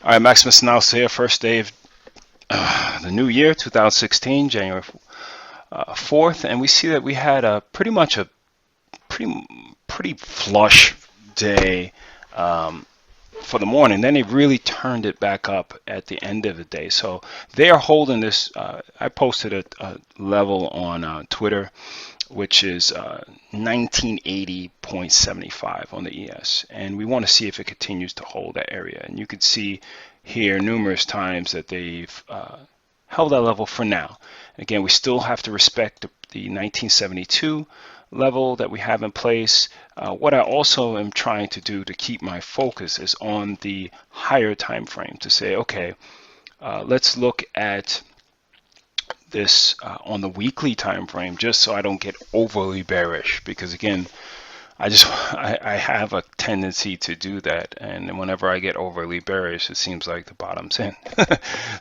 All right, Maximus Analysis here, first day of the new year, 2016, January 4th, and we see that we had pretty much a pretty flush day for the morning. Then they really turned it back up at the end of the day. So they are holding this. I posted a level on Twitter, which is 1980.75 on the ES, and we want to see if it continues to hold that area. And you can see here numerous times that they've held that level for now. Again, we still have to respect the 1972 level that we have in place. What I also am trying to do to keep my focus is on the higher time frame, to say, okay, let's look at this on the weekly time frame, just so I don't get overly bearish, because again, I have a tendency to do that, and whenever I get overly bearish, it seems like the bottom's in.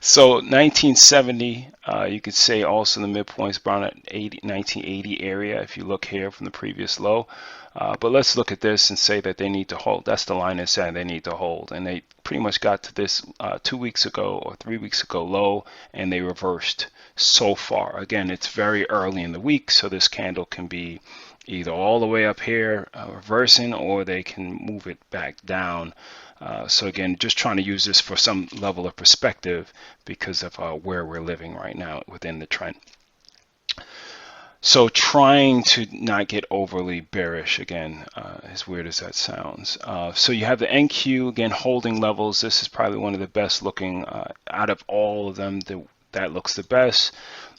So 1970, you could say also the midpoint's around at 1980 area if you look here from the previous low. But let's look at this and say that they need to hold. That's the line that's saying they need to hold, and they pretty much got to this 2 weeks ago or 3 weeks ago low, and they reversed so far. Again, it's very early in the week, so this candle can be either all the way up here reversing, or they can move it back down. So again, just trying to use this for some level of perspective because of where we're living right now within the trend. So trying to not get overly bearish, again, as weird as that sounds. So you have the NQ, again, holding levels. This is probably one of the best looking out of all of them. That looks the best.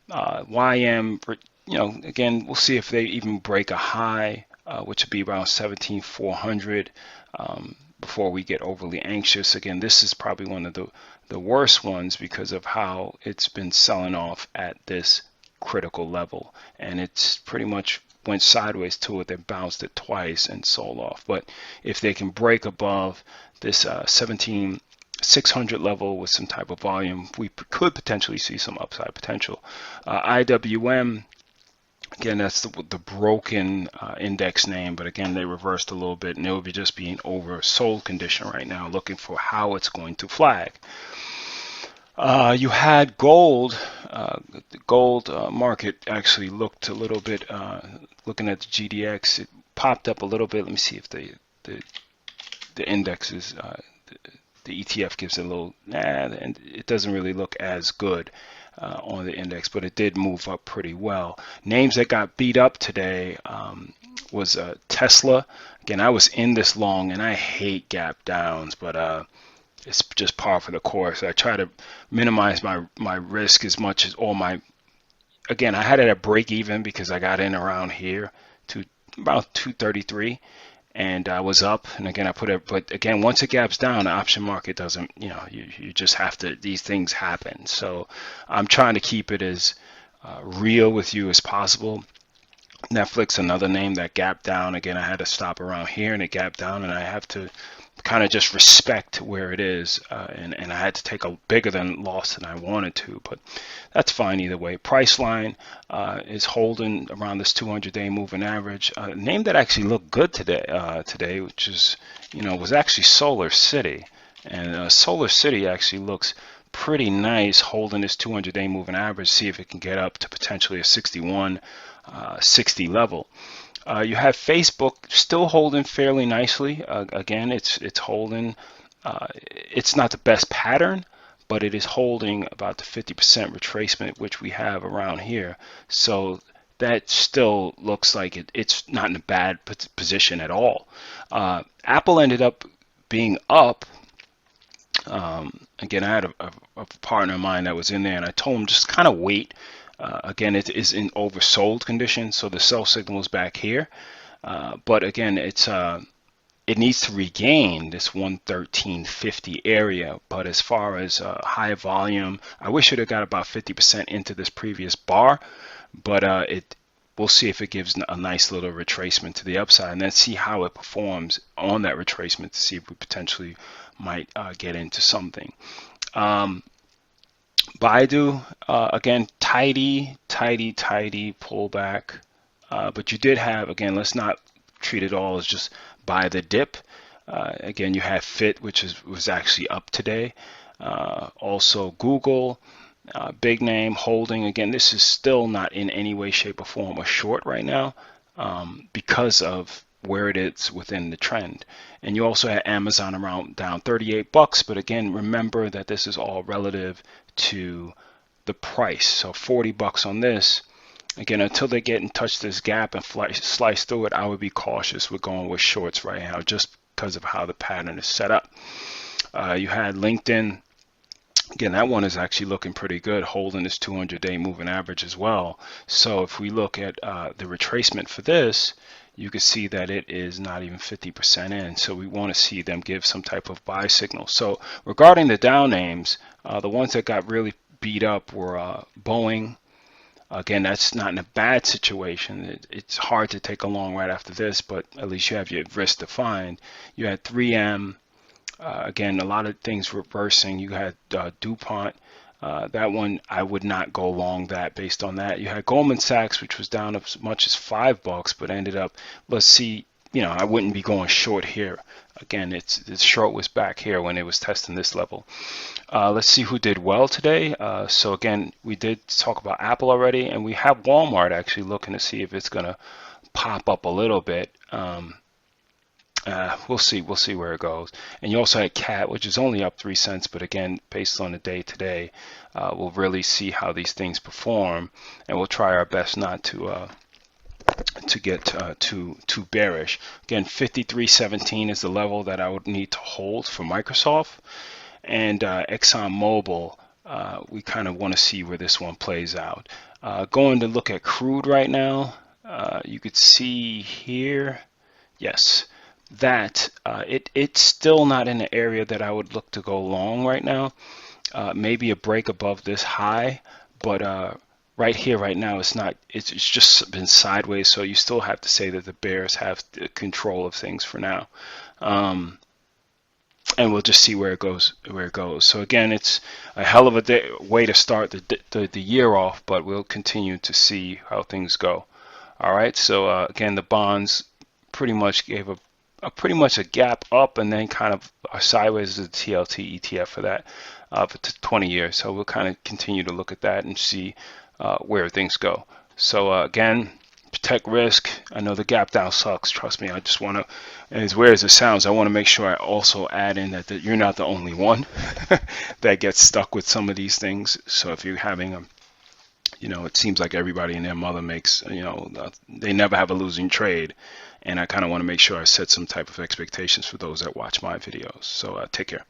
YM, again, we'll see if they even break a high, which would be around 17,400 before we get overly anxious. Again, this is probably one of the worst ones because of how it's been selling off at this critical level, and it's pretty much went sideways to it, then bounced it twice and sold off. But if they can break above this 17,600 level with some type of volume, we could potentially see some upside potential. IWM, again, that's the broken index name, but again, they reversed a little bit, and it would be just being oversold condition right now, looking for how it's going to flag. You had gold. The gold market actually looked a little bit, looking at the GDX, it popped up a little bit. Let me see if the index is, the ETF gives it a little, and it doesn't really look as good on the index, but it did move up pretty well. Names that got beat up today was Tesla. Again, I was in this long, and I hate gap downs, but it's just par for the course. I try to minimize my risk as much as again, I had it at break even because I got in around here to about 233, and I was up, and again, but again, once it gaps down, the option market doesn't, you just have to, these things happen. So I'm trying to keep it as real with you as possible. Netflix, another name that gapped down. Again, I had to stop around here, and it gapped down, and I have to kind of just respect where it is, and I had to take a bigger than loss than I wanted to, but that's fine either way. Priceline is holding around this 200-day moving average. A name that actually looked good today, which is, was actually Solar City, and Solar City actually looks pretty nice, holding this 200-day moving average. See if it can get up to potentially a 61.60 level. You have Facebook still holding fairly nicely. Again, it's holding. It's not the best pattern, but it is holding about the 50% retracement, which we have around here. So that still looks like it's not in a bad position at all. Apple ended up being up. Again, I had a partner of mine that was in there, and I told him just kind of wait. Again, it is in oversold condition, so the sell signal is back here. But again, it needs to regain this 113.50 area. But as far as high volume, I wish it had got about 50% into this previous bar, but we'll see if it gives a nice little retracement to the upside, and then see how it performs on that retracement to see if we potentially might get into something. Baidu, again, tidy pullback, but you did have, again, let's not treat it all as just buy the dip. Again, you had Fit, which was actually up today. Also Google, big name holding. Again, this is still not in any way, shape, or form a short right now because of where it is within the trend. And you also had Amazon around down 38 bucks, but again, remember that this is all relative to the price. So 40 bucks on this. Again, until they get in touch this gap and slice through it, I would be cautious with going with shorts right now, just because of how the pattern is set up. You had LinkedIn. Again, that one is actually looking pretty good, holding this 200-day moving average as well. So if we look at the retracement for this, you can see that it is not even 50% in. So we want to see them give some type of buy signal. So regarding the down names, the ones that got really beat up were Boeing. Again, that's not in a bad situation. It's hard to take a long right after this, but at least you have your risk defined. You had 3M. Again, a lot of things reversing. You had DuPont. That one, I would not go long that based on that. You had Goldman Sachs, which was down as much as $5, but ended up, let's see, I wouldn't be going short here. Again, the short was back here when it was testing this level. Let's see who did well today. So again, we did talk about Apple already, and we have Walmart actually looking to see if it's going to pop up a little bit. We'll see where it goes. And you also had CAT, which is only up 3 cents, but again, based on the day today, we'll really see how these things perform, and we'll try our best not to get too bearish. Again, 53.17 is the level that I would need to hold for Microsoft, and ExxonMobil. We kind of want to see where this one plays out. Going to look at crude right now, you could see here, yes, that it's still not in the area that I would look to go long right now. Maybe a break above this high, but right here, right now, it's not. It's just been sideways. So you still have to say that the bears have the control of things for now, and we'll just see where it goes. So again, it's a hell of a way to start the year off, but we'll continue to see how things go. All right. So again, the bonds pretty much gave pretty much a gap up and then kind of sideways as the TLT ETF for that for 20 years. So we'll kind of continue to look at that and see where things go. So again, protect risk. I know the gap down sucks. Trust me. I just want to, as weird as it sounds, I want to make sure I also add in that you're not the only one that gets stuck with some of these things. So if you're having a it seems like everybody and their mother makes, they never have a losing trade. And I kind of want to make sure I set some type of expectations for those that watch my videos. So take care.